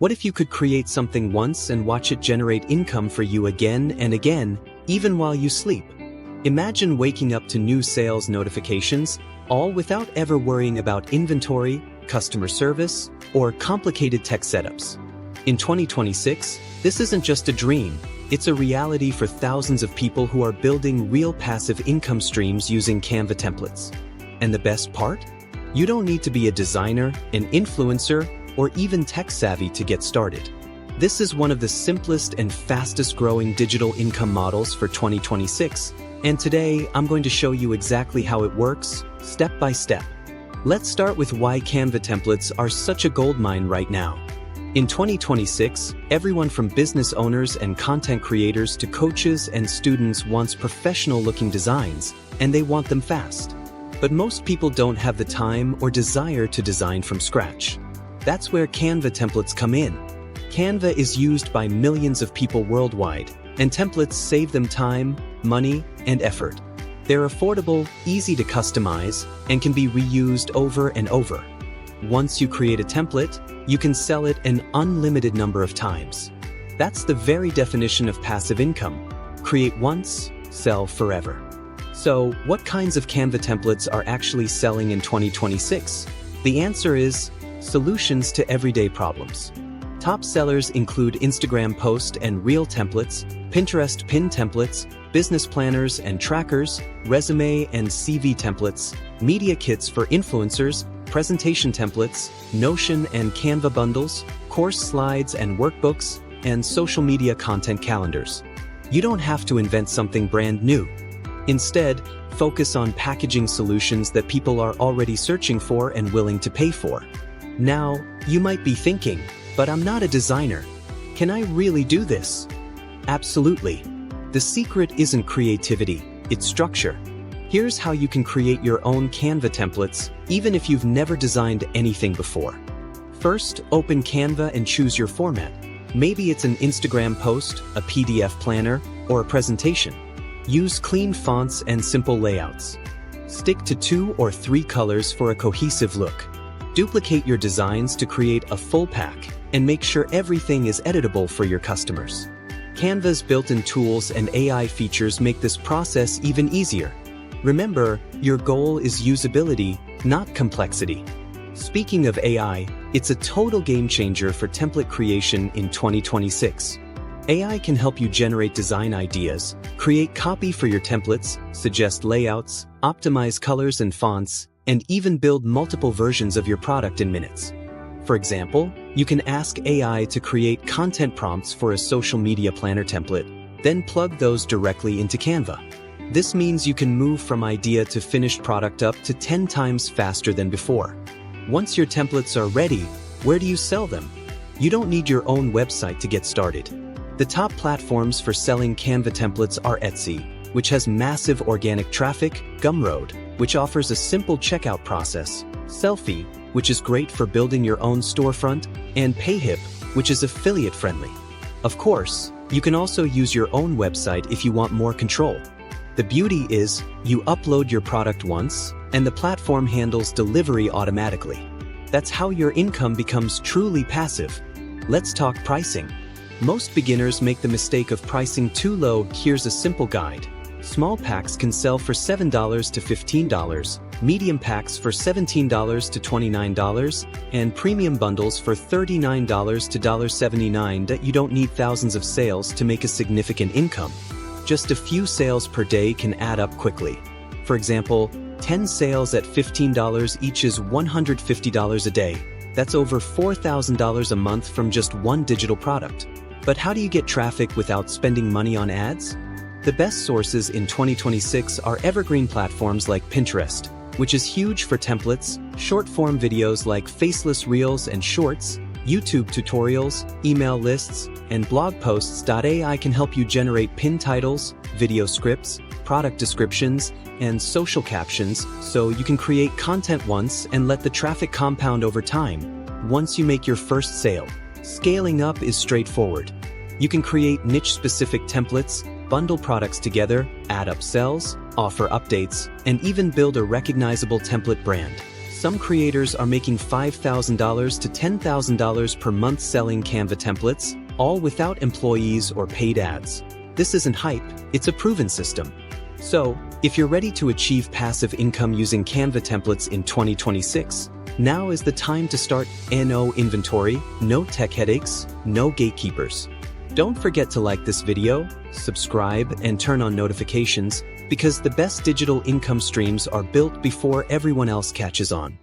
What if you could create something once and watch it generate income for you again and again, even while you sleep? Imagine waking up to new sales notifications, all without ever worrying about inventory, customer service, or complicated tech setups. In 2026, this isn't just a dream, it's a reality for thousands of people who are building real passive income streams using Canva templates. And the best part? You don't need to be a designer, an influencer, or even tech-savvy to get started. This is one of the simplest and fastest-growing digital income models for 2026, and today I'm going to show you exactly how it works, step by step. Let's start with why Canva templates are such a goldmine right now. In 2026, everyone from business owners and content creators to coaches and students wants professional-looking designs, and they want them fast. But most people don't have the time or desire to design from scratch. That's where Canva templates come in. Canva is used by millions of people worldwide, and templates save them time, money, and effort. They're affordable, easy to customize, and can be reused over and over. Once you create a template, you can sell it an unlimited number of times. That's the very definition of passive income. Create once, sell forever. So, what kinds of Canva templates are actually selling in 2026? The answer is solutions to everyday problems. Top sellers include Instagram post and reel templates, Pinterest pin templates, business planners and trackers, resume and CV templates, media kits for influencers, presentation templates, Notion and Canva bundles, course slides and workbooks, and social media content calendars. You don't have to invent something brand new. Instead, focus on packaging solutions that people are already searching for and willing to pay for. Now, you might be thinking, but I'm not a designer. Can I really do this? Absolutely. The secret isn't creativity, it's structure. Here's how you can create your own Canva templates, even if you've never designed anything before. First, open Canva and choose your format. Maybe it's an Instagram post, a PDF planner, or a presentation. Use clean fonts and simple layouts. Stick to 2 or 3 colors for a cohesive look. Duplicate your designs to create a full pack, and make sure everything is editable for your customers. Canva's built-in tools and AI features make this process even easier. Remember, your goal is usability, not complexity. Speaking of AI, it's a total game changer for template creation in 2026. AI can help you generate design ideas, create copy for your templates, suggest layouts, optimize colors and fonts, and even build multiple versions of your product in minutes. For example, you can ask AI to create content prompts for a social media planner template, then plug those directly into Canva. This means you can move from idea to finished product up to 10 times faster than before. Once your templates are ready, where do you sell them? You don't need your own website to get started. The top platforms for selling Canva templates are Etsy, which has massive organic traffic, Gumroad, which offers a simple checkout process, Sellfy, which is great for building your own storefront, and Payhip, which is affiliate-friendly. Of course, you can also use your own website if you want more control. The beauty is, you upload your product once, and the platform handles delivery automatically. That's how your income becomes truly passive. Let's talk pricing. Most beginners make the mistake of pricing too low. Here's a simple guide. Small packs can sell for $7 to $15, medium packs for $17 to $29, and premium bundles for $39 to $79. You don't need thousands of sales to make a significant income. Just a few sales per day can add up quickly. For example, 10 sales at $15 each is $150 a day. That's over $4,000 a month from just one digital product. But how do you get traffic without spending money on ads? The best sources in 2026 are evergreen platforms like Pinterest, which is huge for templates, short-form videos like faceless reels and shorts, YouTube tutorials, email lists, and blog posts. AI can help you generate pin titles, video scripts, product descriptions, and social captions, so you can create content once and let the traffic compound over time. Once you make your first sale, scaling up is straightforward. You can create niche-specific templates, bundle products together, add upsells, offer updates, and even build a recognizable template brand. Some creators are making $5,000 to $10,000 per month selling Canva templates, all without employees or paid ads. This isn't hype, it's a proven system. So, if you're ready to achieve passive income using Canva templates in 2026, now is the time to start. No inventory, no tech headaches, no gatekeepers. Don't forget to like this video, subscribe, and turn on notifications, because the best digital income streams are built before everyone else catches on.